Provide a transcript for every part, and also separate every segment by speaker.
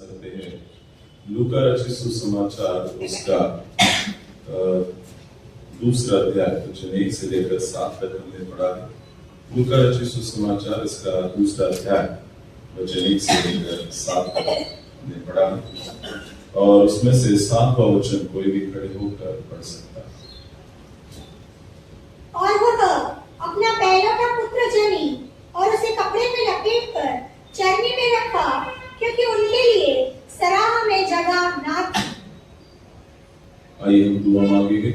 Speaker 1: करते हैं लूका रचित सुसमाचार उसका दूसरा अध्याय वचन 1 से लेकर 7 तक हमने पढ़ा है। लूका रचित सुसमाचार इसका दूसरा अध्याय वचन 1 से लेकर 7 तक हमने पढ़ा है और उसमें से 7वां वचन कोई भी खड़े होकर पढ़ सकता है।
Speaker 2: और वह अपना पहलौठा पुत्र जनी और उसे कपड़े में लपेटकर चरनी में रखा, क्योंकि उनके लिए सराह में जगह ना थी।
Speaker 1: आइए हम दुआ मांगेंगे।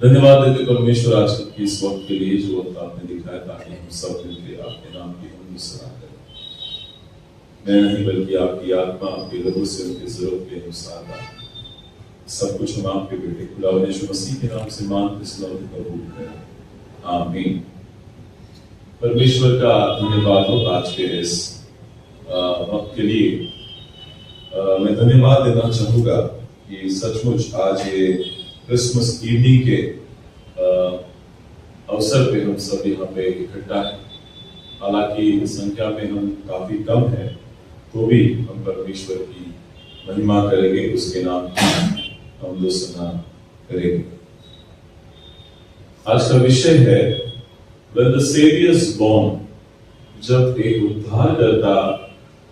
Speaker 1: धन्यवाद देते परमेश्वर आज के इस वक्त के लिए जो वक्त आपने दिखाया ताकि हम सब मिलकर आपके नाम की हम सराह करें। मैं नहीं बल्कि आपकी आत्मा आपके लहू से उनकी जरूरत के अनुसार सब कुछ हम आपके बेटे खुदा यीशु मसीह के नाम से मान कबूल करें। आमीन। परमेश्वर का धन्यवाद हो आज के इस वक्त के लिए। मैं धन्यवाद देना चाहूंगा कि सचमुच आज ये क्रिसमस इवनिंग के अवसर पे हम सब यहाँ पे इकट्ठा हैं। हालांकि संख्या में हम काफी कम हैं, तो भी हम परमेश्वर की महिमा करेंगे, उसके नाम की हम लोग करेंगे। आज का विषय है When the Savior is born, जब एक उद्धारकर्ता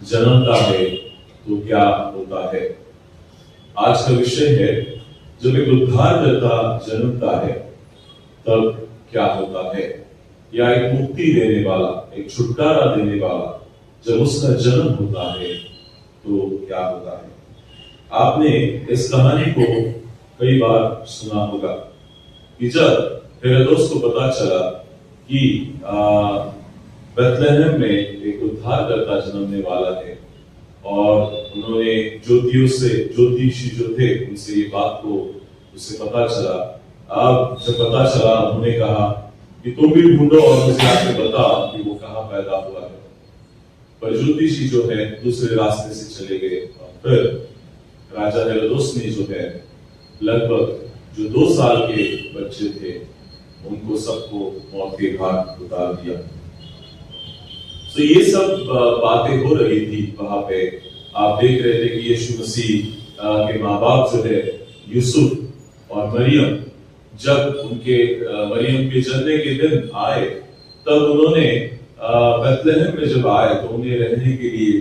Speaker 1: जन्मता है तो क्या होता है। आज का विषय है जब एक उद्धारकर्ता जन्मता है तब क्या होता है, या एक मुक्ति देने वाला, एक छुटकारा देने वाला जब उसका जन्म होता है तो क्या होता है। आपने इस कहानी को कई बार सुना होगा कि जब हेरोदेस को पता चला कि बेथलेहम में एक उद्धारकर्ता जन्मने वाला है और उन्होंने ज्योतिषी जो थे उनसे ये बात को उससे पता चला। अब जब पता चला उन्होंने कहा कि तुम भी ढूंढो और मुझे आके बताओ कि वो कहाँ पैदा हुआ है। पर ज्योतिषी जो है दूसरे रास्ते से चले गए और फिर राजा हेरोदेस ने जो है लगभग जो 2 साल के बच्चे थे उनको सबको मौत के घाट उतार दिया। तो ये सब बातें हो रही थी वहां पे। आप देख रहे थे कि यीशु मसीह के माँ बाप जो है यूसुफ और मरियम, जब उनके मरियम के जन्म के दिन आए तब उन्होंने बेथलेहम में जब आए तो उन्हें रहने के लिए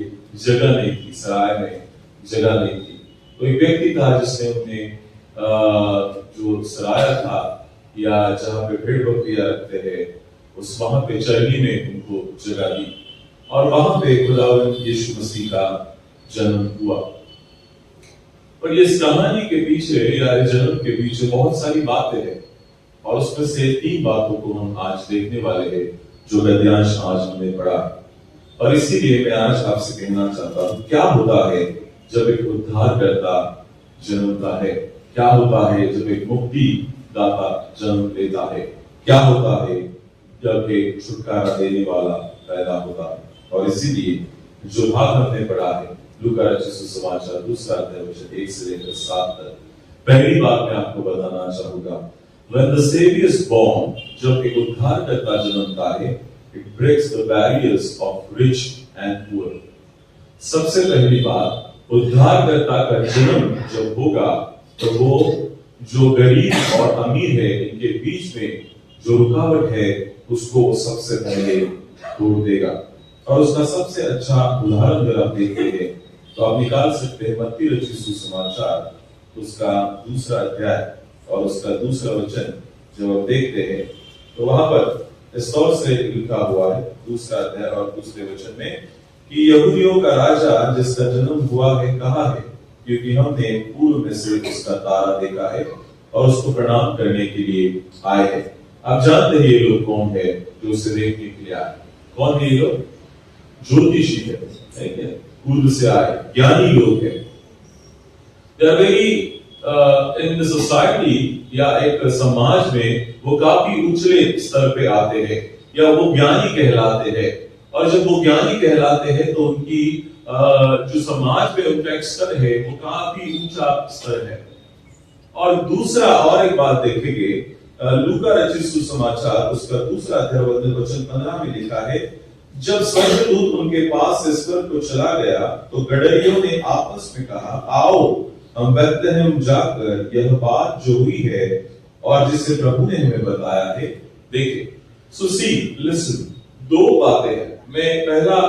Speaker 1: जगह नहीं थी, सराय में जगह नहीं थी। तो एक व्यक्ति था जिसने उन्हें जो सराय था या जहाँ पे भेड़ बकरियां रखते हैं उस वहां पे चरनी में उनको जगह दी और वहां पे खुदावंद यीशु मसीह का जन्म हुआ। और ये इस कहानी के पीछे या जन्म के पीछे बहुत सारी बातें हैं और उसमें से 3 बातों को हम आज देखने वाले हैं जो गद्यांश आज हमने पढ़ा। और इसीलिए मैं आज आपसे कहना चाहता हूं क्या होता है जब एक उद्धारकर्ता जन्मता है, क्या होता है जब एक मुक्ति दाता जन्म लेता है, क्या होता है जब एक छुटकारा देने वाला पैदा होता है। और इसीलिए जो भाग हमने पढ़ा है लूका रचित सुसमाचार दूसरा अध्याय वचन 1 से लेकर 7 तक, पहली बात मैं आपको बताना चाहूंगा When the Savior is born, जब एक उद्धारकर्ता जन्मता है, it breaks the barriers of rich and poor। सबसे पहली बात, उद्धारकर्ता का जन्म जब होगा तो वो जो गरीब और अमीर है इनके बीच में जो रुकावट है उसको सबसे पहले तोड़ देगा। और उसका सबसे अच्छा उदाहरण अगर आप देखते हैं तो आप निकाल सकते हैं मत्ती रचित सुसमाचार उसका दूसरा अध्याय और उसका दूसरा वचन। जब आप देखते हैं तो वहां पर इस तौर से लिखा हुआ है दूसरा अध्याय और दूसरे वचन में कि यहूदियों का राजा जिसका जन्म हुआ है कहाँ है, क्योंकि हमने पूर्व में से उसका तारा देखा है और उसको प्रणाम करने के लिए आए हैं। आप जानते हैं ये लोग कौन है जो उसे देखने के लिए आए। कौन है ये लोग? ज्योतिषी है, पूर्व से आए ज्ञानी लोग हैं। इन द सोसाइटी या एक समाज में वो काफी ऊंचे स्तर पे आते हैं या वो ज्ञानी कहलाते हैं। और जब वो ज्ञानी कहलाते हैं तो उनकी जो समाज में उनका एक स्तर है वो काफी ऊंचा स्तर है। और दूसरा और एक बात देखेंगे लूका रचित सुसमाचार उसका दूसरा अध्याय वचन 15 में लिखा है जब स्वर्गदूत उनके पास से स्वर्ग को चला गया तो गडरियों ने आपस में कहा, आओ हम बेथलेहम जाकर यह बात जो हुई है और जिसे प्रभु ने हमें बताया है देखें। सो सी लिसन, दो बातें हैं। मैं पहला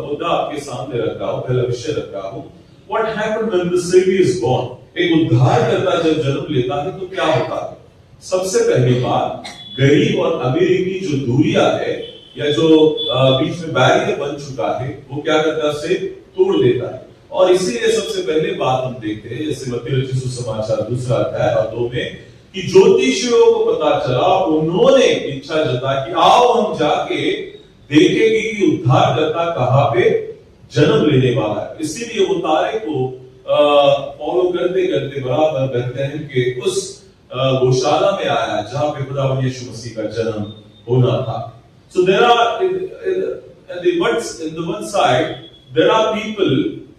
Speaker 1: मुद्दा आपके सामने रख रहा हूं, पहला विषय रख रहा हूं। What happened when the Savior is born? एक उद्धारकर्ता जब जन्म लेता है तो क्या होता है? सबसे पहली बात, गरीब और अमीर की जो दूरियां है या जो बीच में बैरियर बन चुका है वो क्या करता है, उसे तोड़ देता है। और इसीलिए सबसे पहले बात हम देखते हैं, जैसे मत्ती रचित सुसमाचार 2 अध्याय और 2 में, कि ज्योतिषियों को पता चला, उन्होंने इच्छा जताई कि आओ हम जाके देखेंगे कि उद्धारकर्ता कहां पे जन्म लेने वाला है। इसीलिए वो तारे को फॉलो करते करते बराबर बेथलेहम के उस गौशाला में आया जहां पे खुदावंद यीशु मसीह का जन्म होना था। So there are in the one side there are people,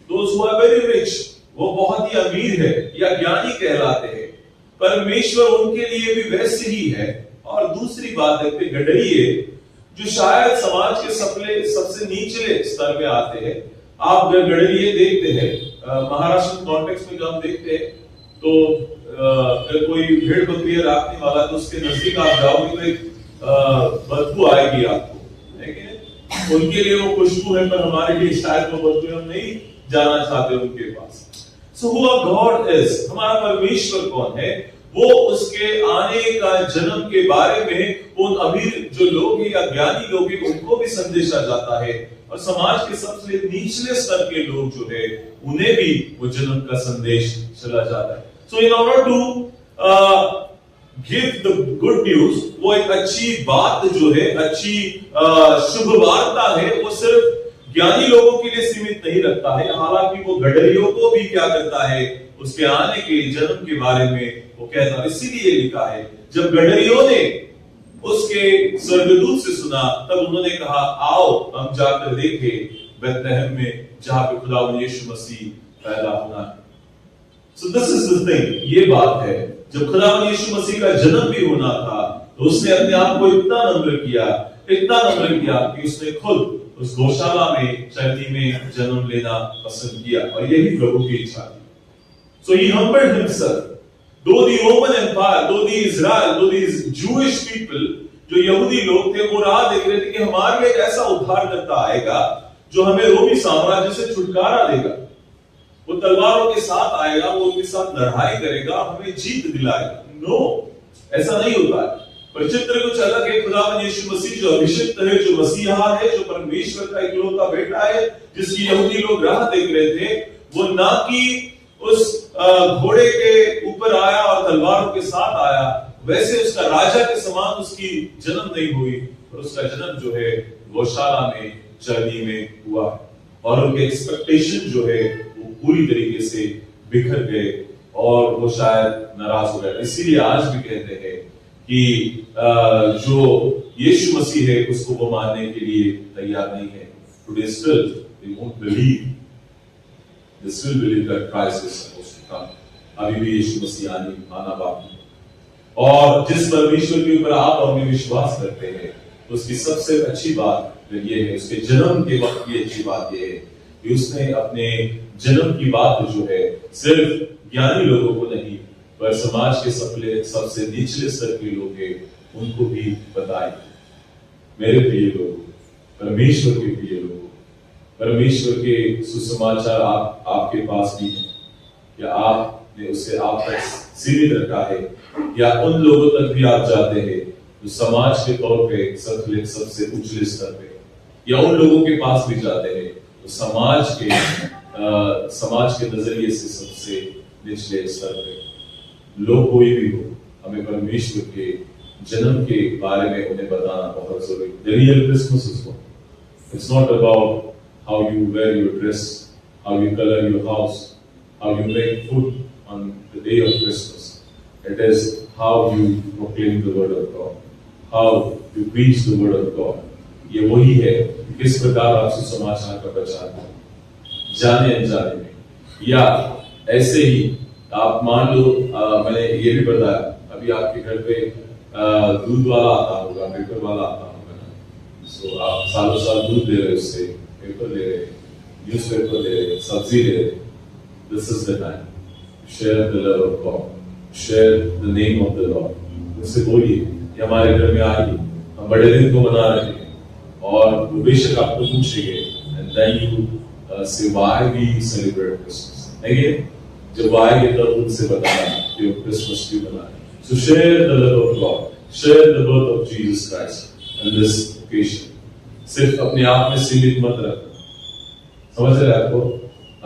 Speaker 1: those who are very rich, वो बहुत ही अमीर है या ज्ञानी कहलाते हैं, परमेश्वर उनके लिए भी वैसे ही है। और दूसरी बात देखते गडरिये जो शायद समाज के सबसे निचले स्तर में आते हैं। आप गडरिये देखते हैं महाराष्ट्र कॉन्टेक्स्ट में जब हम देखते हैं तो अगर कोई भेड़ बकरियां रखने वाला तो उसके नजदीक आप जाओगे तो एक बदबू आएगी आपको, है कि नहीं? उनके लिए वो खुशबू है, पर हमारे लिए शायद वो बदबू हम नहीं जाना चाहते उनके पास। So who our God is, हमारा परमेश्वर कौन है, वो उसके आने का जन्म के बारे में उन अमीर जो लोग हैं या ज्ञानी लोग हैं उनको भी संदेशा जाता है, और समाज के सबसे निचले स्तर के लोग जो है उन्हें भी वो जन्म का संदेश चला जाता है। So in order to give the good news, वो एक अच्छी बात जो है, अच्छी शुभ वार्ता है, वो सिर्फ ज्ञानी लोगों के लिए सीमित नहीं रखता है। हालांकि वो गडरियों को भी क्या करता है, उसके आने के जन्म के बारे में वो कहता है। इसीलिए लिखा है जब गडरियों ने उसके स्वर्गदूत से सुना तब उन्होंने कहा, आओ हम जाकर देखें बेथलेहम में जहां पे खुदावंद यीशु मसीह पैदा होना है। So this is the thing, ये बात है। जब खुदावंद यीशु मसीह का जन्म भी होना था तो उसने अपने आप को इतना नम्र किया कि उसने खुद उस गौशाला में चरनी में जन्म लेना पसंद किया, और यही प्रभु की इच्छा थी। So he humbled himself. Though the Roman Empire, though the Israel, though these Jewish people, जो यहूदी लोग थे, वो राह देख रहे थे कि हमारे लिए एक ऐसा उद्धारकर्ता आएगा जो हमें रोमी साम्राज्य से छुटकारा देगा। वो तलवारों के साथ आएगा, वो उनके साथ लड़ाई करेगा, हमें जीत दिलाएगा। नो, ऐसा नहीं होता है। पर चित्र कुछ अलग है। खुदावंद यीशु मसीह जो अभिषिक्त है, जो मसीहा है, जो परमेश्वर का इकलौता बेटा है, जिसकी यहूदी लोग राह देख रहे थे, वो ना कि उस घोड़े के ऊपर आया और तलवारों के साथ आया, वैसे उसका राजा के समान उसकी जन्म नहीं हुई, और उसका जन्म जो है गौशाला में चरनी में हुआ, और उनके एक्सपेक्टेशन जो है वो पूरी तरीके से बिखर गए और वो शायद नाराज हो गए। इसीलिए आज भी कहते हैं कि जो यीशु मसीह है उसको वो मानने के लिए तैयार नहीं है। Today still they won't believe. They still believe that Christ is supposed to come. अभी भी यीशु मसीह आना बाकी। और जिस परमेश्वर के ऊपर आप और मैं विश्वास करते हैं उसकी सबसे अच्छी बात ये है, उसके जन्म के वक्त की अच्छी बात ये है कि उसने अपने जन्म की बात जो है सिर्फ ज्ञानी लोगों को नहीं पर समाज के सबसे निचले स्तर के लोग हैं उनको भी बताए। मेरे प्रिय लोगों, परमेश्वर के प्रिय लोगों, परमेश्वर के सुसमाचार आपके पास भी है, या आपने उसे आप तक सीमित रखा है, या उन लोगों तक भी आप जाते हैं जो समाज के तौर पे सबसे उच्चले स्तर पे, या उन लोगों के पास भी जाते हैं तो समाज के नजरिए से सबसे निचले स्तर पे। लोग कोई भी हो, हमें परमेश्वर के जन्म के बारे में उन्हें बताना बहुत जरूरी। The real Christmas is one. It's not about how you wear your dress, how you color your house, how you make food on the day of Christmas. It is how you proclaim the word of God, how you preach the word of God. ये वही है किस प्रकार आप सुसमाचार का प्रचार करें, जाने अनजाने में, या ऐसे ही आप मान लो मैंने ये भी बताया अभी आपके घर पे दूध वाला आता होगा, पेपर वाला आता होगा, सो आप सालों साल दूध ले रहे, उससे पेपर ले रहे, न्यूज़पेपर ले रहे, सब्जी ले रहे, this is the time share the love of God, share the name of the Lord. उससे बोलिए कि हमारे घर में आइए, हम बड़े दिन को मना रहे हैं, और वो बेशक आपको पूछेंगे एंड देन यू से व्हाई वी सेलिब्रेट क्रिसमस। देखिए जब आएंगे तब उनसे बताना कि वो क्रिसमस क्यों मना रहे हैं। सो share the love of God, share the birth of Jesus Christ and this occasion. सिर्फ अपने आप में सीमित मत रखना, समझ रहे हैं आपको,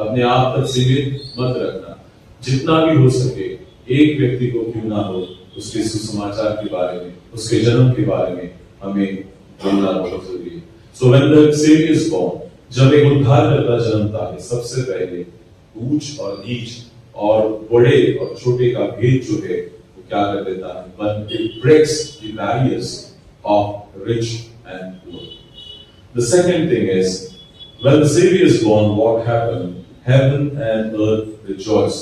Speaker 1: अपने आप तक सीमित मत रखना। जितना भी हो सके एक व्यक्ति को क्यों ना हो उसके सुसमाचार के बारे में, उसके जन्म के बारे में हमें बोलना बहुत जरूरी है। So when the saviour is born, जब एक उद्धारकर्ता जन्मता है, सबसे पहले ऊंच और नीच और बड़े और छोटे का भेद जो है वो क्या कर देता है, but it breaks the barriers of rich and poor. The second thing is, when the Savior is born, what happened? Heaven and earth rejoice.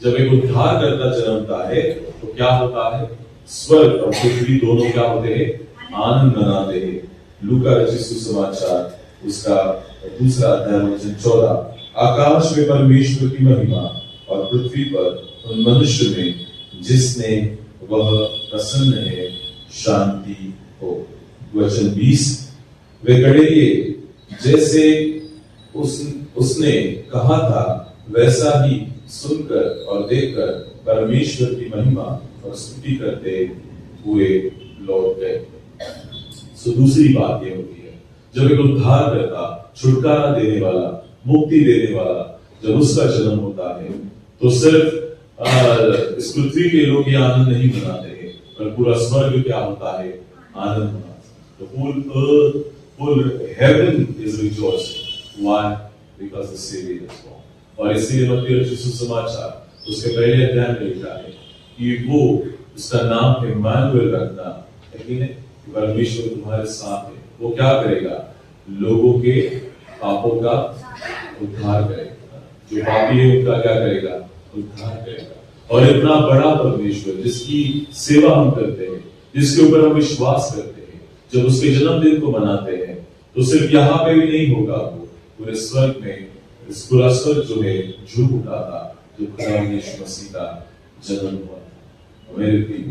Speaker 1: जब एक उद्धारकर्ता जन्मता है तो क्या होता है, स्वर्ग और पृथ्वी दोनों क्या होते हैं, आनंद मनाते हैं। लूका रचित सुसमाचार उसका दूसरा अध्याय वचन 14, आकाश में परमेश्वर की महिमा और पृथ्वी पर उन मनुष्य में जिसने वह प्रसन्न है शांति हो। वचन 20, वे गड़ेरिए जैसे उसने कहा था वैसा ही सुनकर और देखकर परमेश्वर की महिमा और स्तुति करते हुए लौट गए। सो दूसरी बात यह होती है, जब एक उद्धारकर्ता, छुटकारा देने वाला, मुक्ति देने वाला जब उसका जन्म होता है तो सिर्फ इस पृथ्वी के लोग ये आनंद नहीं मनाते हैं, पर पूरा स्वर्ग क्या होता है, आनंद मनाता है। The whole earth, whole heaven is rejoicing. Why? Because the Savior is born. और इसीलिए मत्ती रचित सुसमाचार उसके पहले अध्याय में लिखा है कि वो उसका नाम इम्मानुएल रखना है कि नहीं, परमेश्वर तुम्हारे साथ है। वो क्या करेगा, लोगों के पापों का उद्धार करेगा, जो पापी है उनका क्या करेगा, उद्धार करेगा। और इतना बड़ा परमेश्वर जिसकी सेवा हम करते हैं, जिसके ऊपर हम विश्वास करते हैं, जब उसके जन्मदिन को मनाते हैं तो सिर्फ यहाँ पे भी नहीं होगा, वो पूरे स्वर्ग में, इस पूरा स्वर्ग जो है झूम उठा था जो खुदा यीशु मसीह का जन्म हुआ। मेरे प्रिय,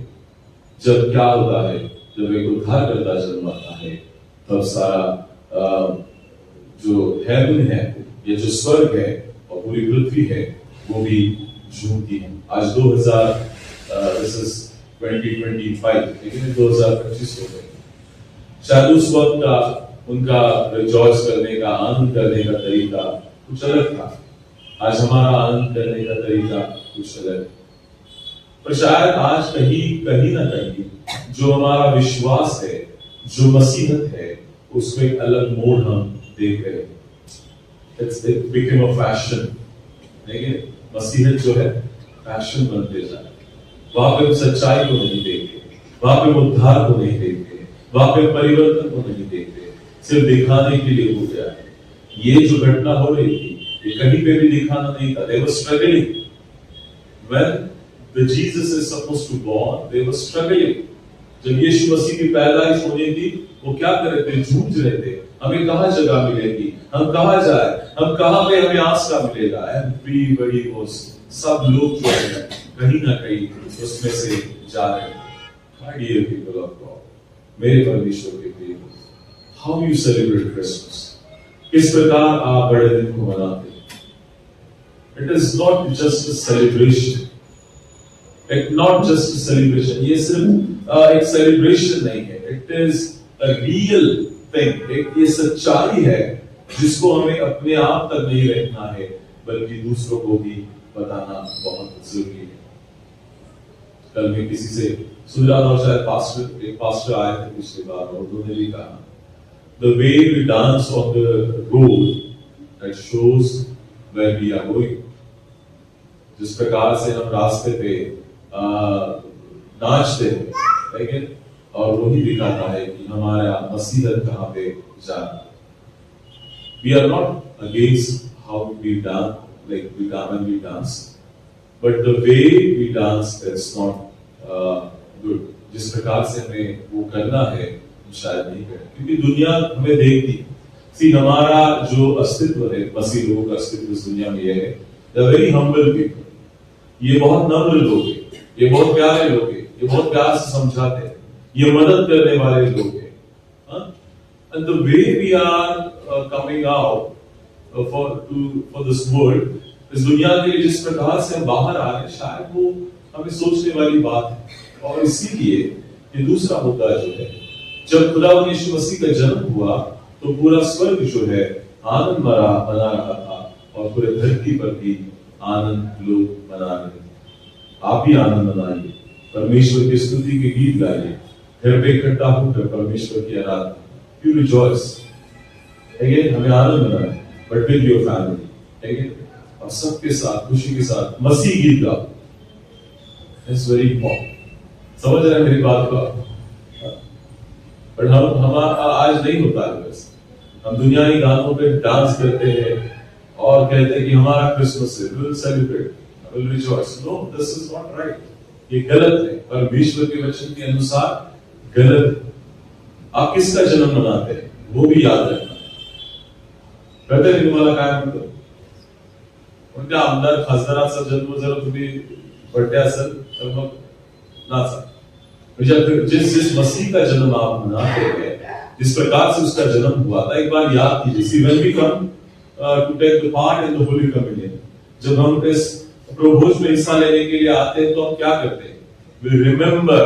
Speaker 1: जब क्या होता है, जब एक उद्धारकर्ता जन्म आता है तब सारा जो हेवन है, ये जो स्वर्ग है और पूरी पृथ्वी है वो भी झूमती है। आज 2025 लेकिन 2025 हो गए। शायद उस वक्त का उनका रिजॉइस करने का, आनंद करने का तरीका कुछ अलग था। आज हमारा आनंद करने का तरीका कुछ अलग है। पर शायद आज कहीं ना कहीं जो हमारा विश्वास है, जो मसीहत है, उसमें एक अलग मोड़ हम देख रहे हैं। It became a fashion। देखिए मसीहत जो है फैशन बनते जा रहा है। वहां पे सच्चाई को नहीं देखते, वहां पे उद्धार को नहीं देखते, वहां पे परिवर्तन को नहीं देखते, सिर्फ दिखाने के लिए हो गया है। ये जो घटना हो रही थी ये कहीं पे भी दिखाना नहीं था। They were struggling when the Jesus is supposed to born, they were struggling। जब यीशु मसीह की पैदाइश होनी थी वो क्या कर रहे थे, जूझ रहे थे, हमें कहाँ जगह मिलेगी, हम कहाँ जाए, हम कहाँ पे हमें आसरा मिलेगा। एवरीबॉडी वाज, सब लोग जो है कहीं ना कहीं उसमें से जा रहे हैं। My dear people of God, मेरे परमेश्वर के प्रिय, how you celebrate Christmas? किस प्रकार आप बड़े दिन को मनाते हैं? It is not just a celebration. It's not just a celebration. ये सिर्फ एक सेलिब्रेशन नहीं है। It is a real thing। एक ये सच्चाई है जिसको हमें अपने आप तक नहीं रखना है बल्कि दूसरों को भी बताना बहुत जरूरी है। कल मैं किसी से सुन रहा था, शायद एक पास्टर आए थे पिछली बार और उन्होंने भी कहा, the way we dance on the road that shows where we are going। जिस प्रकार से हम रास्ते पे नाचते हैं, लेकिन और वही दिखाता है कि हमारा मसीहत कहाँ पे जा रहा है। We are not against how we dance, like we dance, but the way we dance is not good। जिस प्रकार से हमें वो करना है, शायद नहीं करें, क्योंकि दुनिया हमें देखती। सी हमारा जो अस्तित्व है, मसीह लोगों का अस्तित्व इस दुनिया में यह है, द वेरी हम्बल पीपल। ये बहुत नम्र लोग हैं, ये बहुत प्यारे लोग हैं, ये बहुत प्यार से समझाते हैं, ये मदद करने वाले लोग हैं। And the way we are coming out for this world, इस दुनिया के लिए जिस प्रकार से हम बाहर आ रहे हैं, शायद वो हमें सोचने वाली बात है। और इसीलिए ये दूसरा मुद्दा जो है, जब खुदावंद यीशु मसीह का जन्म हुआ तो पूरा स्वर्ग जो है आनंद मना रहा था, और पूरे धरती पर भी आनंद लोग मना रहे थे। आप भी आनंद मनाइए, परमेश्वर की स्तुति के गीत गाइए, घर पे इकट्ठा होकर परमेश्वर की आराधना, यू रिजॉइस। हमें आनंद मनाए, बट विद योर फैमिली, और सबके साथ खुशी के साथ मसीह गीत गाओ। It's very important. समझ रहे हैं मेरी बात को? बट हम आज नहीं होता है वैसे। हम दुनियावी गानों पे डांस करते हैं और कहते हैं कि हमारा क्रिसमस है, will celebrate, will rejoice. No, this is not right. ये गलत है, परमेश्वर के वचन के अनुसार गलत है। आप किसका जन्म मनाते हैं वो भी याद रखना। कळतंय मी तुम्हाला काय म्हणतो? कोणत्या आमदार खासदाराचा जन्म जर तुम्ही बर्थडे असेल तर मग नाचा। जिस मसीह का जन्म आप मनाते हैं, जिस प्रकार से उसका जन्म हुआ था, एक बार याद कीजिए। See, when we come to take the part in the Holy Communion, जब हम इस प्रभोज में हिस्सा लेने के लिए आते हैं तो हम क्या करते हैं? We remember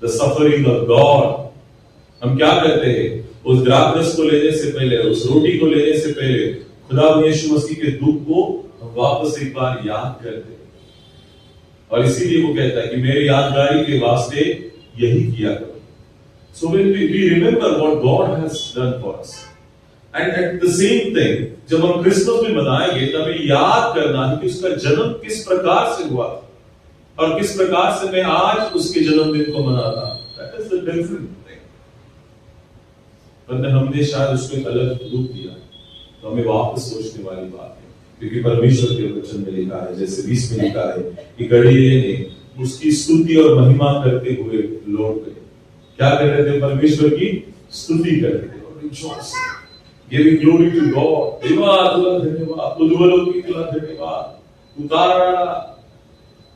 Speaker 1: the suffering of God। हम क्या करते हैं? उस द्राक्षरस को लेने से पहले, उस रोटी को लेने से पहले खुदावंद यीशु मसीह के दुख को हम वापस एक बार याद करते हैं। और इसीलिए वो कहता है कि मेरी यादगारी के वास्ते यही किया करो। So when we remember what God has done for us, and at the same thing, जब हम क्रिसमस में मनाएंगे तब ये याद करना है कि उसका जन्म किस प्रकार से हुआ और किस प्रकार से मैं आज उसके जन्मदिन को मनाता। That is the different thing। वरना हमने शायद उसको एक अलग रूप दिया, तो हमें वापस सोचने वाली बात है, क्योंकि परमेश्वर के वचन में लिखा है, जैसे 20 में लिखा है कि गलीले ने उसकी स्तुति और महिमा करते हुए लौट गए। क्या कर रहे थे? परमेश्वर की स्तुति कर रहे थे और rejoice, giving glory to God. देवा तुला धन्यवाद, उद्वलोकी तुला धन्यवाद, तू तारा,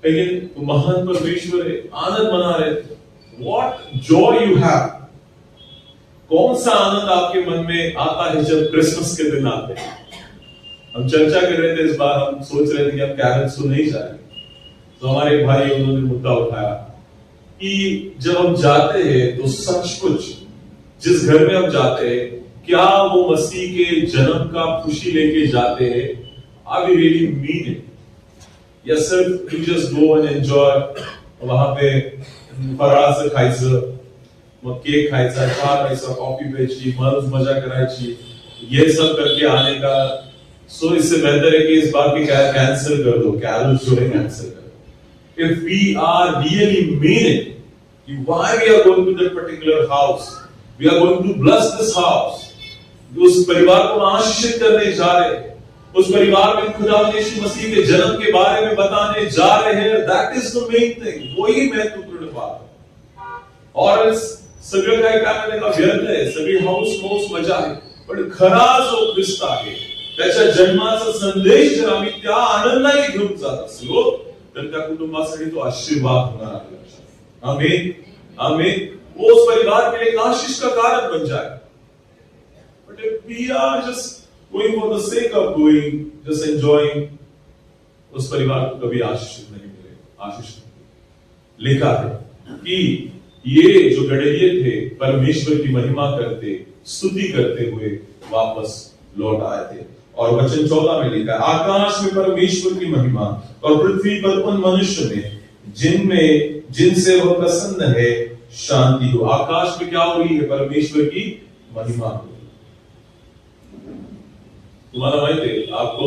Speaker 1: लेकिन तू महान परमेश्वर है। आनंद मना रहे थे। What Joy you have. कौन सा आनंद आपके मन में आता है जब क्रिसमस के दिन आते हैं? हम चर्चा कर रहे थे इस बार, हम सोच रहे थे कि हम कैरल्स तो नहीं जाएंगे, तो हमारे भाई उन्होंने मुद्दा उठाया कि जब हम जाते हैं तो सचमुच जिस घर में हम जाते हैं, क्या वो मसीह के जन्म का खुशी लेके जाते हैं? Are we really mean it, या सिर्फ you just go and enjoy? वहां पे फराळ खायचं, मग केक खायचा, चहा प्यायचा, कॉफी प्यायची, मजा करायची, ये सब करके आने का। सो इससे बेहतर है कि इस बार की कैंसिल कर दो, कैरल जो है कैंसिल कर दो। If we are really mean it, why we are going to that particular house? We are going to bless this house. उस परिवार को आशीषित करने जा रहे हैं, उस परिवार में खुदावंद यीशु मसीह के जन्म के बारे में बताने जा रहे हैं। That is the main thing। वही महत्वपूर्ण बात है। और सगळं काय करण्याने का व्यर्थ आहे, सगळी हौस मौज मजा आहे, पण खरा जो ख्रिस्त आहे त्याच्या जन्माचा संदेश जर आम्ही त्या आनंदाने घेऊन जात असलो तर त्या कुटुंबासाठी तो आशीर्वाद होणार आहे। आमीन, आमीन। वो उस परिवार के लिए एक आशीष का कारण बन जाए। But if we are just going for the sake of going, just enjoying, उस परिवार को कभी आशीष नहीं मिलेगा। आशीष लिखा है कि ये जो गड़ेलिये थे परमेश्वर की महिमा करते, स्तुति करते हुए वापस लौट आए थे। और वचन 14 में लिखा है, आकाश में परमेश्वर की महिमा और पृथ्वी पर उन मनुष्य में जिनसे वह प्रसन्न है शांति हो। आकाश में क्या हो रही है? परमेश्वर की महिमा हो रही है। तुम्हारा माहिती है आपको,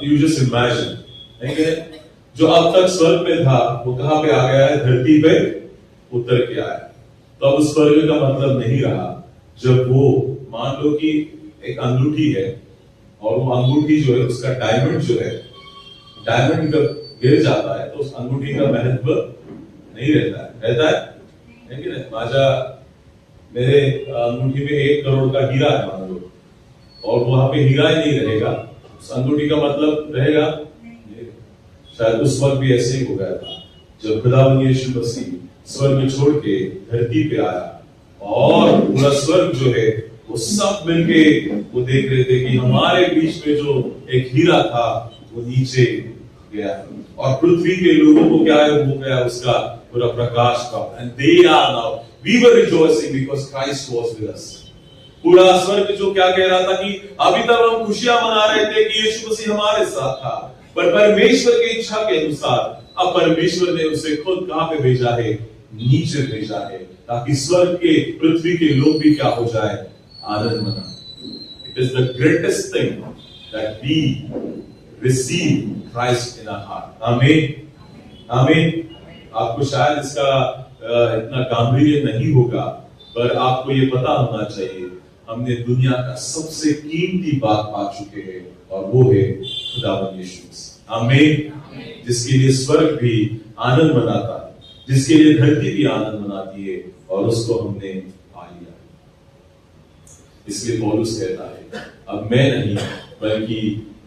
Speaker 1: यू जस्ट इमेजिन, जो अब तक स्वर्ग में था वो कहां पे आ गया है? धरती पे उतर के आया। तो अब उस स्वर्ग का मतलब नहीं रहा जब वो, मान लो कि एक अंगूठी है और वो अंगूठी जो है उसका डायमंड जो है, डायमंड जब गिर जाता है तो उस अंगूठी का महत्व नहीं रहता है। रहता है कि नहीं? माझ्या मेरे अंगूठी में 1 करोड़ का हीरा है मान लो, और वहां पे हीरा ही नहीं रहेगा, उस अंगूठी का मतलब रहेगा नहीं। शायद उस वक्त भी ऐसे ही हो गया था जब खुदावंद यीशु मसीह स्वर्ग छोड़ के धरती पे आया, और पूरा स्वर्ग जो है वो सब मिलके वो देख रहे थे कि हमारे बीच में जो एक हीरा था वो नीचे गया, और पृथ्वी के लोगों को क्या है, वो गया उसका पूरा प्रकाश का, and they are now we were rejoicing because Christ was with us. पूरा स्वर्ग जो क्या कह रहा था कि अभी तक हम खुशियां मना रहे थे कि यीशु मसीह हमारे साथ था, पर परमेश्वर की इच्छा के अनुसार अब परमेश्वर ने उसे खुद कहां पे भेजा है, नीचे भेजा है, ताकि स्वर्ग के पृथ्वी के लोग भी क्या हो जाए, आनंद मनाए। It is the greatest thing that we receive Christ in our heart. आमीन आमीन। आपको शायद इसका इतना गांभीर्य नहीं होगा, पर आपको ये पता होना चाहिए हमने दुनिया का सबसे कीमती बात पा चुके हैं, और वो है खुदावंद यीशु मसीह। आमीन। जिसके लिए स्वर्ग भी आनंद मनाता है, जिसके लिए धरती भी आनंद मनाती है, और उसको हमने पा लिया। इसलिए पौलुस कहता है अब मैं नहीं बल्कि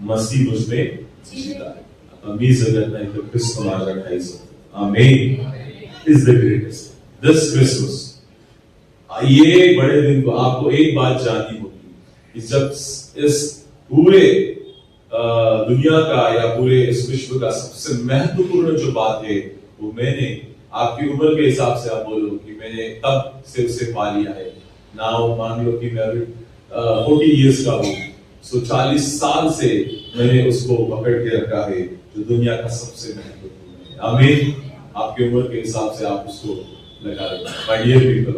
Speaker 1: मसीह मुझ में जीता है। अमीर जगत नहीं तो क्रिस्त हमारा 28। आमीन। Is the greatest this Christmas. ये बड़े दिन को आपको एक बात जाननी होगी कि जब इस पूरे दुनिया का या पूरे इस विश्व का सबसे महत्वपूर्ण जो बात है, वो मैंने आपकी उम्र के हिसाब से आप बोलो कि मैंने तब से उसे पा लिया है। नाउ मान लो कि मैं 40 इयर्स का हूँ, सो 40 साल से मैंने उसको पकड़ के रखा है जो दुनिया का सबसे महत्वपूर्ण है। आमीन। आपकी उम्र के हिसाब से आप उसको लगा रहे। My dear people,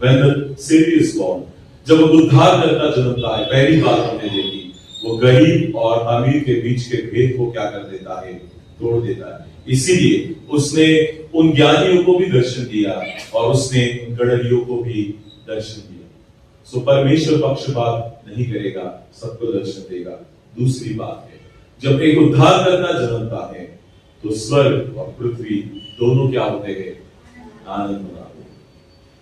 Speaker 1: when the saviour is born, जब वो उद्धारकर्ता जन्मता है, पहली बात हमने देखी वो गरीब और अमीर के बीच के भेद को क्या कर देता है, तोड़ देता है। इसीलिए उसने उन ज्ञानियों को भी दर्शन दिया और उसने उन गड़रियों को भी दर्शन दिया। सो परमेश्वर पक्षपात नहीं करेगा, सबको दर्शन देगा। दूसरी बात है जब एक उद्धारकर्ता जन्मता है तो स्वर्ग और पृथ्वी दोनों क्या होते हैं, आनंद मनाते हैं।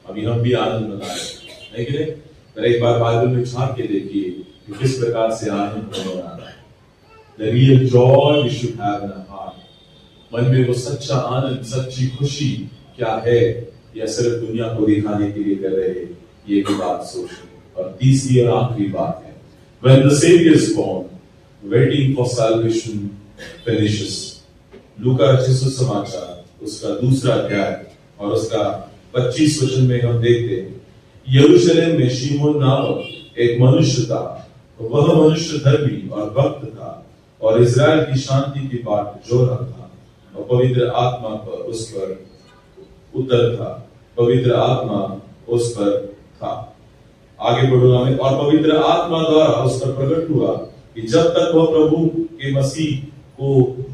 Speaker 1: अभी हम भी आनंद मना रहे हैं, पर एक बार बाइबल में झांक के देखिए कि किस प्रकार से आनंद मनाना है। The real joy we should have in our heart. मन में वो सच्चा आनंद, सच्ची खुशी क्या है, या सिर्फ दुनिया को दिखाने के लिए कर रहे हैं, ये भी बात सोचें। और तीसरी और आखिरी बात है when the Savior is born, waiting for salvation finishes. लूका रचित सुसमाचार उसका 2 अध्याय और उसका 25 वचन में हम देखते हैं, यरूशलेम में शिमोन नामक एक मनुष्य था। वह मनुष्य धर्मी और भक्त था और इजराइल की शांति की बाट जो रहा था, और पवित्र आत्मा पर उस पर उतर था। पवित्र आत्मा उस पर था। आगे बढ़ूंगा मैं। और पवित्र आत्मा द्वारा उस पर प्रकट हुआ कि जब तक वह प्रभु के मसीह को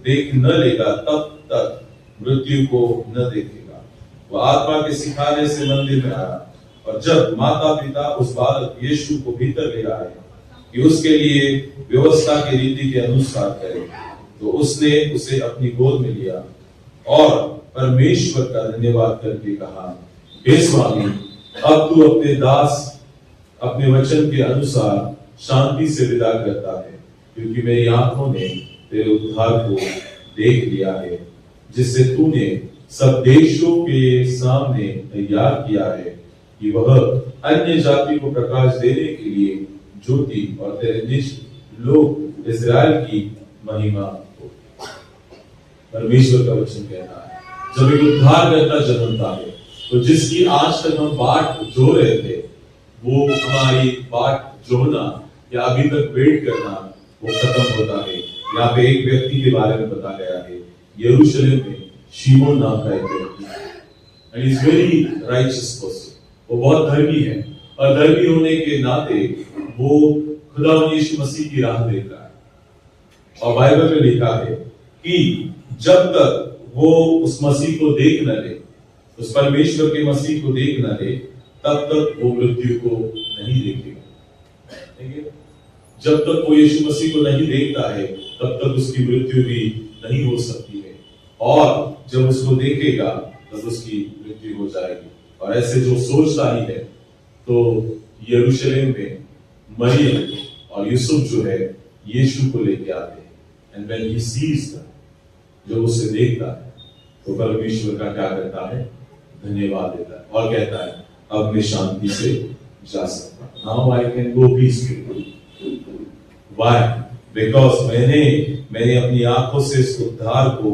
Speaker 1: देख न लेगा तब तक मृत्यु को न देखेगा। वह आत्मा के सिखाने से मंदिर में आया, और जब माता पिता उस बालक यीशु को भीतर ले आए कि उसके लिए व्यवस्था की रीति के अनुसार करे, तो उसने उसे अपनी गोद में लिया और परमेश्वर का धन्यवाद करके कहा, हे स्वामी, अब तू अपने दास अपने वचन के अनुसार शांति से विदा करता है, क्योंकि मेरी आंखों ने तेरे उद्धार को देख लिया है, जिससे तूने सब देशों के सामने तैयार किया है कि वह अन्य जाति को प्रकाश देने के लिए ज्योति और तेरे निज लोग इजराइल की महिमा हो। परमेश्वर का वचन कहता है जब एक उद्धारकर्ता जन्मता है तो जिसकी आज तक हम बाट जो रहे थे, वो हमारी बाट जोना या अभी तक वेट करना वो खत्म होता है। यहाँ पे एक व्यक्ति के बारे में बताया गया है, यरूशलेम में शिमोन नाम का एक व्यक्ति, and is very righteous person. वो बहुत धर्मी है, और धर्मी होने के नाते वो खुदावंद यीशु मसीह की राह देख रहा है। और बाइबल में लिखा है कि जब तक वो उस मसीह को देख न ले, उस परमेश्वर के मसीह को देख न ले, तब तक वो मृत्यु को नहीं देखेगा। जब तक वो यीशु मसीह को नहीं देखता है तब तक उसकी मृत्यु भी नहीं हो सकती है, और जब उसको देखेगा तब उसकी मृत्यु हो जाएगी। और ऐसे जो सोचता ही है तो यरूशलेम में मरियम और यूसुफ जो है यीशु को लेके आते हैं। And when he sees that, जब उसे देखता है तो परमेश्वर का क्या करता है, धन्यवाद देता है और कहता है अब मैं शांति से जा सकता हूं। Now I can go peacefully. Why? Because मैंने अपनी आंखों से इस उद्धार को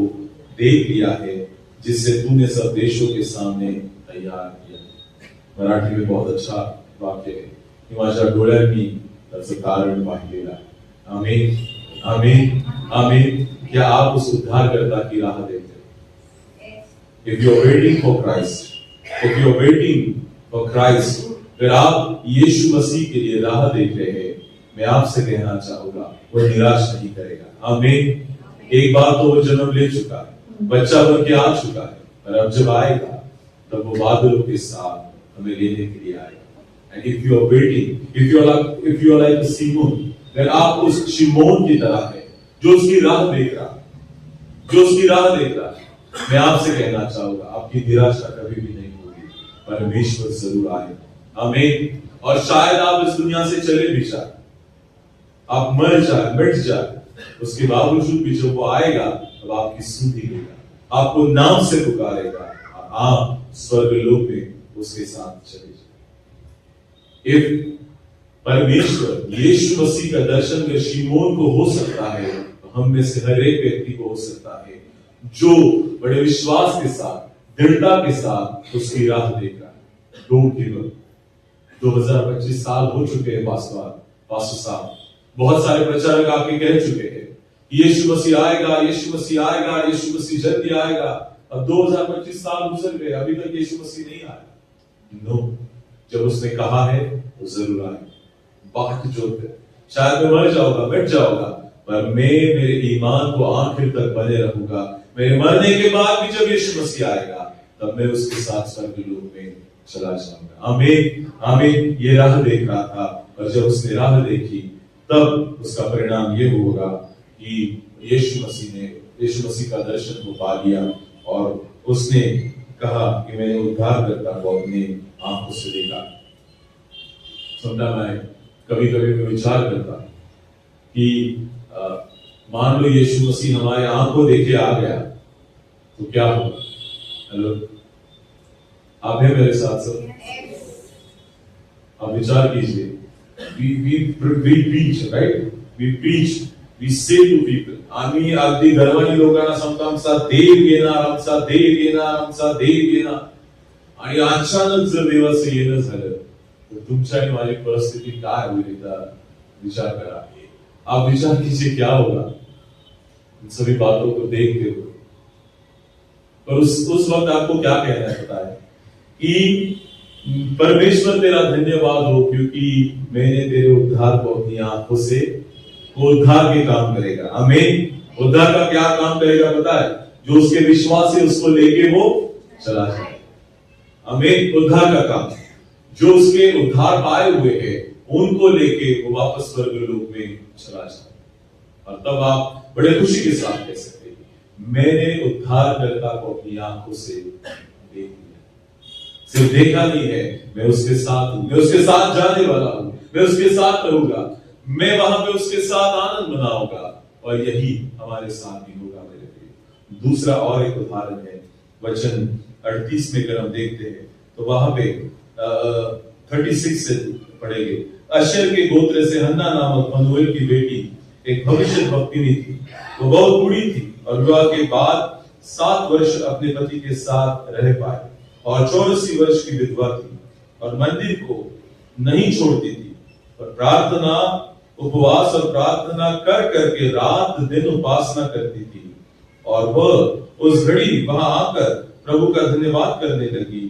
Speaker 1: देख लिया है जिससे तूने सब देशों के सामने तैयार किया। मराठी में बहुत अच्छा वाक्य है कि माझ्या डोळ्यांनी त्याचं कारण पाहिलेलं आहे। आमीन, आमीन, आमीन। क्या आप उस उद्धारकर्ता की राह देखते हैं? If you are waiting for Christ, if you are waiting for Christ, अगर आप यीशु मसीह के लिए राह देख रहे हैं, मैं आपसे कहना चाहूंगा वो निराश नहीं करेगा। आमीन। एक बार तो वो जन्म ले चुका है, बच्चा बन के आ चुका है, और अब जब आएगा तब वो बादलों के साथ हमें लेने के लिए आएगा। And if you are waiting, if you are like Simon, अगर आप उस शिमोन की तरह है जो उसकी राह देख रहा, मैं आपसे कहना चाहूंगा आपकी निराशा कभी भी नहीं होगी, परमेश्वर जरूर आएगा। आमीन। और शायद आप इस दुनिया से चले भी जाए, आप मिट जाए, उसके बावजूद भी जब वो आएगा तब आपकी सुधि लेगा, आपको नाम से पुकारेगा और आप स्वर्गलोक में उसके साथ चले जाए। इफ परमेश्वर यीशु मसीह का दर्शन अगर शिमोन को हो सकता है तो हम में से हर एक व्यक्ति को हो सकता है जो बड़े विश्वास के साथ, दृढ़ता के साथ उसकी राह देख रहा है। Don't give up. 2025 साल हो चुके हैं पास्टर साहब, बहुत सारे प्रचारक आके कह चुके हैं यीशु मसीह आएगा, यीशु मसीह आएगा, यीशु मसीह जल्दी आएगा। अब 2025 साल गुजर गए, अभी तक यीशु मसीह नहीं आया। नो, जब उसने कहा है वो जरूर आएगा। बात जोते, शायद मैं मर जाऊंगा, मिट जाऊंगा, पर मैं मेरे ईमान को आखिर तक बने रहूंगा। मेरे मरने के बाद भी जब यीशु मसीह आएगा तब मैं उसके साथ स्वर्गलोक में चला जाऊंगा। आमीन, आमीन। ये राह देख रहा था और जब उसने राह देखी तब उसका परिणाम ये होगा कि यीशु मसीह का दर्शन को पा लिया और उसने कहा कि मैंने उद्धारकर्ता को अपनी आंखों से देखा। समझा? कभी मैं विचार करता कि मान लो यीशु मसीह हमारे आंखों देखे आ गया तो क्या होगा? हेलो, आप हैं मेरे साथ सब? आप विचार कीजिए। we preach, right? We preach, we say to people, आम्ही अगदी घरवाली लोकांना सांगतो आमचा देव येणार आणि अचानक जर देवाचं येणं झालं तर तुमच्या आणि माझी परिस्थिती काय होईल एकदा विचार करा। आप विचार कीजिए क्या होगा इन सभी बातों को देखते हुए। पर उस वक्त आपको क्या कहना है पता है कि परमेश्वर तेरा धन्यवाद हो क्योंकि मैंने तेरे उद्धार को अपनी आंखों से, वो उद्धार के काम करेगा। आमीन। उद्धार का क्या काम करेगा पता है? जो उसके विश्वास से उसको लेके वो चला जाए। आमीन। उद्धार का काम, जो उसके उद्धार पाए हुए हैं उनको लेके वो वापस स्वर्गलोक में चला जाए। और तब आप बड़े खुशी के साथ कह सकते हैं मैंने उद्धारकर्ता को अपनी आंखों से देख लिया। सिर्फ देखा नहीं है, मैं उसके साथ हूं, मैं उसके साथ जाने वाला हूं, मैं उसके साथ रहूंगा, मैं वहां पे उसके साथ आनंद मनाऊंगा और यही हमारे साथ भी होगा मेरे प्रिय। दूसरा और एक उदाहरण है वचन 38 में अगर हम देखते हैं तो वहां पे 36 से पढ़ेंगे। अशर के गोत्र से हन्ना नामक फनूएल की बेटी एक भविष्य भक्तिनी थी। वो बहुत बूढ़ी थी और विवाह के बाद 7 वर्ष अपने पति के साथ रह पाए और 84 वर्ष की विधवा थी और मंदिर को नहीं छोड़ती थी और प्रार्थना, उपवास और प्रार्थना कर करके रात दिन उपासना करती थी। और वह उस घड़ी वहां आकर प्रभु का धन्यवाद करने लगी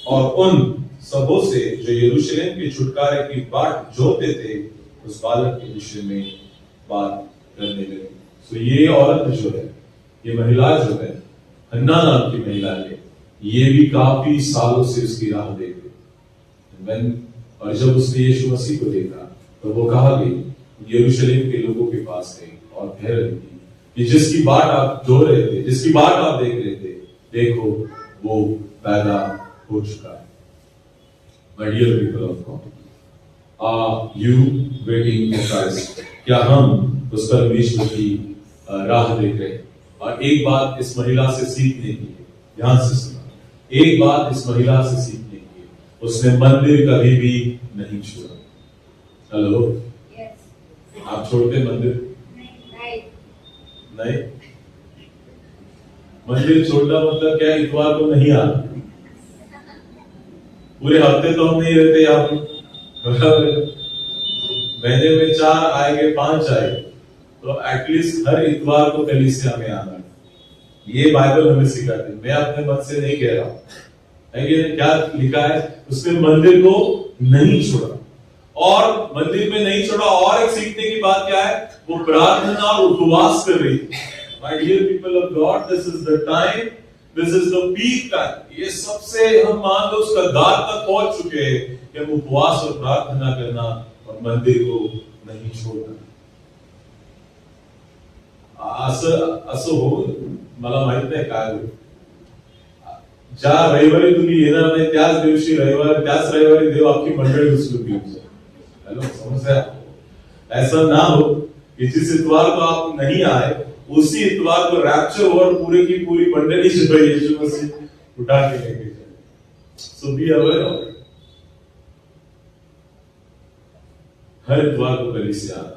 Speaker 1: और उन सबों से जो यरूशलेम के छुटकारे की बाट जोते थे उस बालक के विषय में बात करने लगी। तो ये औरत जो है, ये महिला जो है, हन्ना नाम की महिला है, ये भी काफी सालों से उसकी राह देख रही। और जब उसने यीशु मसीह को देखा तो वो कहा गई यरूशलेम के लोगों के पास गई और कह रही थी कि जिसकी बाट आप जो रहे थे, जिसकी बाट आप देख रहे थे, देखो वो पैदा हो चुका है। My dear people of God, are you waiting for Christ? क्या हम उस परमेश्वर की राह देख रहे हैं? और एक बात इस महिला से सीखने की है, ध्यान से सुना, एक बात इस महिला से सीखने की है, उसने मंदिर कभी भी नहीं छोड़ा। हेलो, आप छोड़ते मंदिर? नहीं। मंदिर छोड़ना मतलब क्या? इतवार को नहीं आना। पूरे हफ्ते तो हम नहीं रहते यहाँ पे, महीने में 4 आएंगे 5 आएंगे, तो एटलीस्ट हर इतवार को कलीसिया में आना है। ये बाइबल हमें सिखाती है, मैं अपने मन से नहीं कह रहा हूं। क्या लिखा है? उसने मंदिर को नहीं छोड़ा, और मंदिर में नहीं छोड़ा। और एक सीखने की बात क्या है? वो प्रार्थना और उपवास कर रही थी। My dear people of God, this is the time, this is the peak time. ये सबसे हम मान लो उसका दार तक पहुंच चुके हैं कि हम उपवास और प्रार्थना करना और मंदिर को नहीं छोड़ना। असं हो मला माहित नाही काय होईल। ज्या रविवारी तुम्ही येणार नाही त्याच दिवशी त्याच रविवारी देव आपकी मंडळी उचलून घेऊन जाईल। हेलो, समझ? ऐसा ना हो कि जिस इतवार को आप नहीं आए उसी इतवार को रैप्चर और पूरे की पूरी मंडली जो है यीशु मसीह उठा के लेके जाए। सो बी अवेयर ऑफ इट। हर इतवार को कलीसिया आना,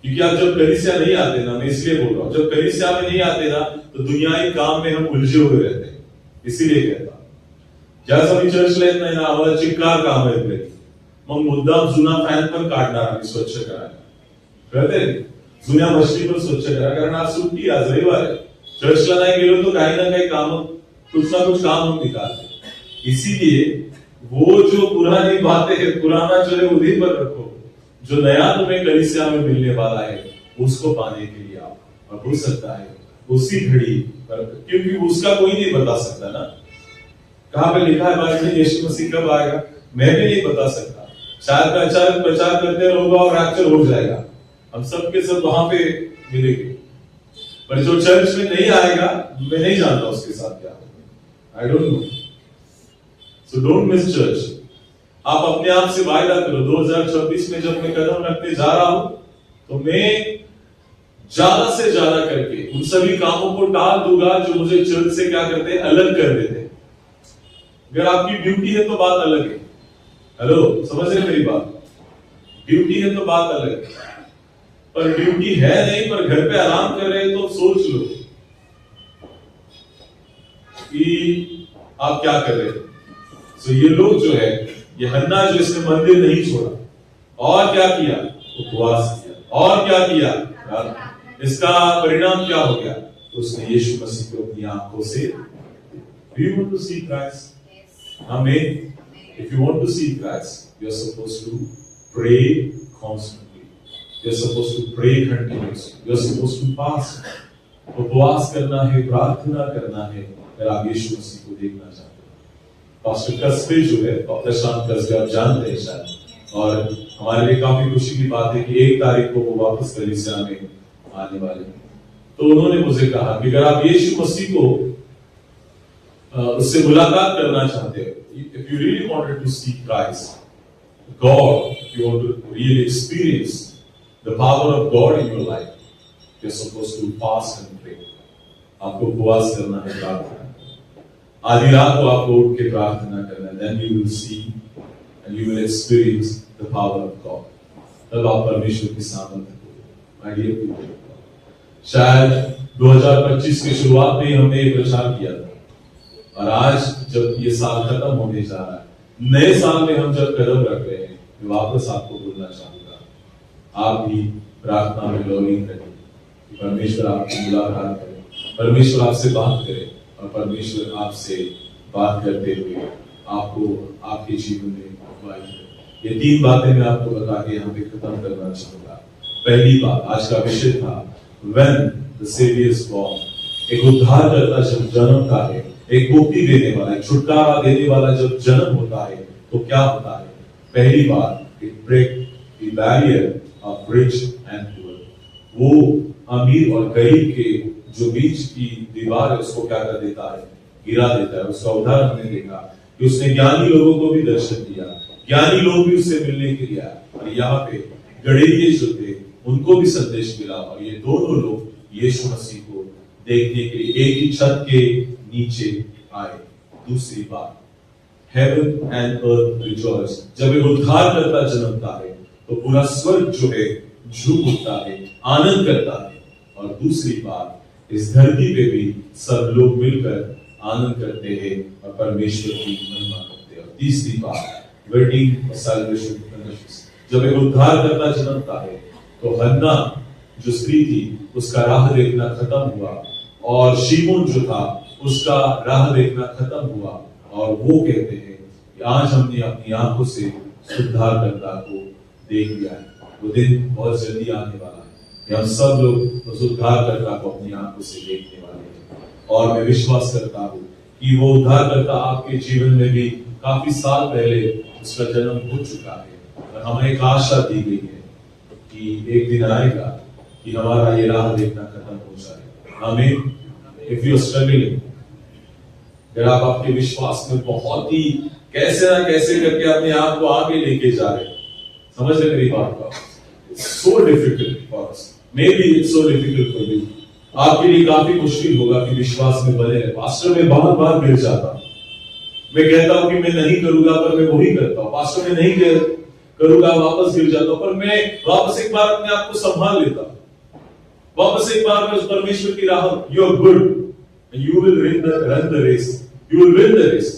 Speaker 1: क्योंकि आप जब कलीसिया नहीं आते ना, मैं इसलिए बोल रहा हूं, जब कलीसिया में नहीं आते ना तो दुनियाई काम में हम उलझे हुए रहते हैं। इसीलिए कहता ज्यादा सभी चर्चला येत नाही ना, आम्हाला चिक्कार काम आहे, मग मुद्दाम जुना फॅन पण काढणार आम्ही स्वच्छ करायला, कळते? जुन्या मशीन पण स्वच्छ करा, कारण आज सुट्टी, आज रविवार है, चर्चला नहीं गेलो तो काही ना काही काम, कुछ ना कुछ काम हम निकालते। इसीलिए वो जो पुरानी बातें है, पुराना चले उन्हीं पर रखो, जो नया तुम्हें कलीसिया में मिलने वाला है उसको पाने के लिए आओ। और हो सकता है उसी घड़ी पर, क्योंकि उसका कोई नहीं बता सकता ना, कहां पे लिखा है बाइबल में यीशु मसीह कब आएगा, मैं भी नहीं बता सकता। शायद अचानक प्रचार करते रहोगा और रैप्चर हो जाएगा, हम सबके सब वहां पे मिलेंगे। पर जो चर्च में नहीं आएगा, मैं नहीं जानता उसके साथ क्या होगा, I don't know. So don't miss church. आप अपने आप से वायदा करो, 2026 में जब मैं कदम रखते जा रहा हूं तो मैं ज्यादा से ज्यादा करके उन सभी कामों को टाल दूंगा जो मुझे चर्च से क्या करते हैं, अलग कर देते हैं। अगर आपकी ड्यूटी है तो बात अलग है। हेलो, समझ रहे मेरी बात? ड्यूटी है तो बात अलग है, पर ड्यूटी है नहीं, पर घर पे आराम कर रहे हैं तो सोच लो कि आप क्या कर रहे हैं। तो ये लोग जो है, ये हन्ना जो इसने मंदिर नहीं छोड़ा, और क्या किया? उपवास किया, और क्या किया? इसका परिणाम क्या हो गया? उसने यीशु मसीह को अपनी आंखों से, Do you want to see Christ? Amen. If you want to see Christ, you are supposed to pray constantly. You are supposed to pray continuously. You are supposed to fast. उपवास करना है, प्रार्थना करना है, अगर आप यीशु मसीह को देखना चाहते हो। पास्टर कस्बे जो है, प्रशांत कस्बे, आप जानते हैं शायद, और हमारे लिए काफी खुशी की बात है कि 1 तारीख को वो वापस कलीसिया में आने वाले हैं। तो उन्होंने मुझे कहा कि अगर आप यीशु मसीह को उससे मुलाकात करना चाहते हो, if you really wanted to see Christ, God, if you want to really experience the power of God in your life, you're supposed to fast and pray. आपको उपवास करना है, प्रार्थना। आधी रात को आपको उठ के प्रार्थना करना है, then you will see and you will experience the power of God. तब आप परमेश्वर की सामर्थ्य को, my dear people, शायद 2025 की शुरुआत में हमने ये प्रचार किया था, और आज जब ये साल खत्म होने जा रहा है, नए साल में हम जब कदम रख रहे हैं, मैं वापस आपको बोलना चाहूंगा, आप भी प्रार्थना में लॉगिंग करें, परमेश्वर आपकी मुलाकात करे, परमेश्वर आपसे बात करे, और परमेश्वर आपसे बात करते हुए आपको आपके जीवन में अगुवाई करे। ये 3 बातें मैं आपको बता के यहाँ पे खत्म करना चाहूंगा। पहली बात, आज का विषय था When the Savior is born। एक उद्धारकर्ता जब जन्मता है, एक मुक्ति देने वाला, एक छुटकारा देने वाला जब जन्म होता है, तो क्या होता है? पहली बात, it break the barrier of rich and poor। वो अमीर और गरीब के जो बीच की दीवार है उसको क्या कर देता है? गिरा देता है। उसका उदाहरण हमने देखा कि उसने ज्ञानी लोगों को भी दर्शन दिया, ज्ञानी लोग भी उससे मिलने के लिए आए, और यहाँ पे गड़ेरिये जो थे उनको भी संदेश मिला, और ये दोनों लोग यीशु मसीह को देखने के लिए एक ही छत के नीचे आए। दूसरी बात, हेवन एंड अर्थ रिजॉइस। जब एक उद्धारकर्ता जन्मता है तो पूरा स्वर्ग जो है झूम उठता है, आनंद करता है। और दूसरी बात, इस धरती पे भी सब लोग मिलकर आनंद करते हैं और परमेश्वर की महिमा करते हैं। और तीसरी बात, वेटिंग फॉर सैल्वेशन। जब एक उद्धारकर्ता जन्मता है तो हन्ना जो स्त्री थी उसका राह देखना खत्म हुआ, और शिमोन जो था उसका राह देखना खत्म हुआ, और वो कहते हैं कि आज हमने अपनी आंखों से उद्धारकर्ता को देख लिया है। वो दिन बहुत जल्दी आने वाला है कि हम सब लोग उस उद्धारकर्ता को अपनी आंखों से देखने वाले हैं। और मैं विश्वास करता हूँ कि वो उद्धारकर्ता आपके जीवन में भी काफी साल पहले उसका जन्म हो चुका है, और हमें एक आशा दी गई है कि एक दिन आएगा कि हमारा ये राह देखना खत्म हो जाए। आमीन। इफ यू आर स्ट्रगलिंग, अगर आप आपके विश्वास में बहुत ही कैसे ना कैसे करके अपने आप को आगे लेके जा रहे, समझ रहे मेरी बात को? So difficult for us, may be it's so difficult for you. आपके लिए काफी मुश्किल होगा कि विश्वास में बने रहे। पास्टर में बार बार गिर जाता हूं, मैं कहता हूं कि मैं नहीं करूंगा पर मैं वही करता हूं। पास्टर में नहीं करूंगा, वापस गिर जाता हूं, पर मैं वापस एक बार अपने आप को संभाल लेता हूं। वापस एक बार मैं उस परमेश्वर की राह, you are good and you will run the race, you will win the race.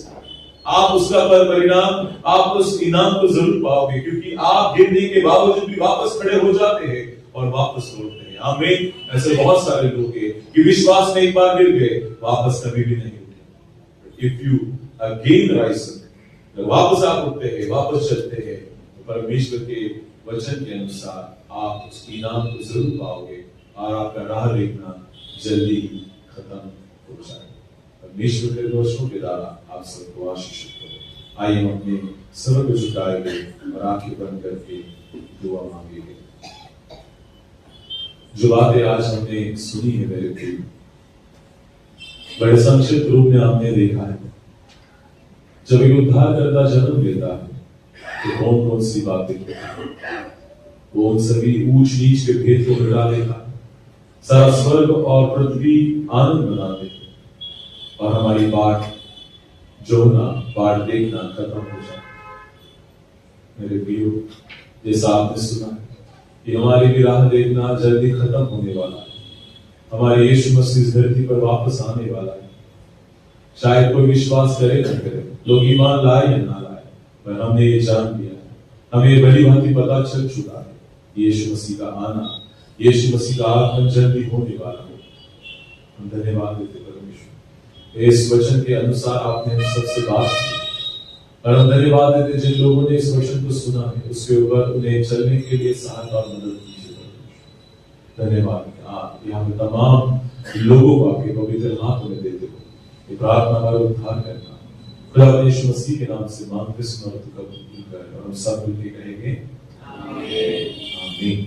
Speaker 1: आप उसका परिणाम, आप उस इनाम को जरूर पाओगे, क्योंकि आप गिरने के बावजूद भी वापस खड़े हो जाते हैं और वापस लौटते हैं। आमीन। ऐसे बहुत सारे लोग हैं कि विश्वास में एक बार गिर गए, वापस कभी भी नहीं उठे। इफ यू अगेन राइज, वापस आप उठते हैं, वापस चलते हैं, तो परमेश्वर के वचन के अनुसार आप उस इनाम को जरूर पाओगे, और आपका राह देखना जल्दी ही खत्म हो जाएगा। परमेश्वर के वचनों के द्वारा आप सबको आशीषित करो। आइए हम अपने सर को झुकाएंगे और आंखें बंद करके दुआ मांगेंगे। जो बातें आज हमने सुनी है मेरे प्रिय, बड़े संक्षिप्त रूप में हमने देखा है। जब एक उद्धारकर्ता जन्म लेता है तो कौन कौन सी बातें होती हैं, वो उन सभी ऊंच नीच के भेद को मिटा देता, सारा स्वर्ग और पृथ्वी आनंद मनाते हैं, और हमारी बाट जोना, बाट देखना खत्म हो जाए। मेरे प्रियो, जैसा आपने सुना है कि हमारी भी राह देखना जल्दी खत्म होने वाला है। हमारे यीशु मसीह इस धरती पर वापस आने वाला है। शायद कोई विश्वास करे न करे, लोग ईमान लाए या ना लाए, पर हमने ये जान लिया है, हमें भली भांति पता चल चुका है यीशु मसीह का आना, यीशु मसीह का आगमन जल्दी होने वाला है। हम धन्यवाद देते परमेश्वर, इस वचन के अनुसार आपने हम सबसे बात की, और हम धन्यवाद देते जिन लोगों ने इस वचन को सुना है उसके ऊपर उन्हें चलने के लिए सहायता और मदद कीजिए। धन्यवाद। आप यहाँ पे तमाम लोगों को आपके पवित्र हाथों में देते हो। ये प्रार्थना हमारा उद्धार करना खुदा यीशु मसीह के नाम से मांगते सुना, और हम सब मिलकर कहेंगे आमीन।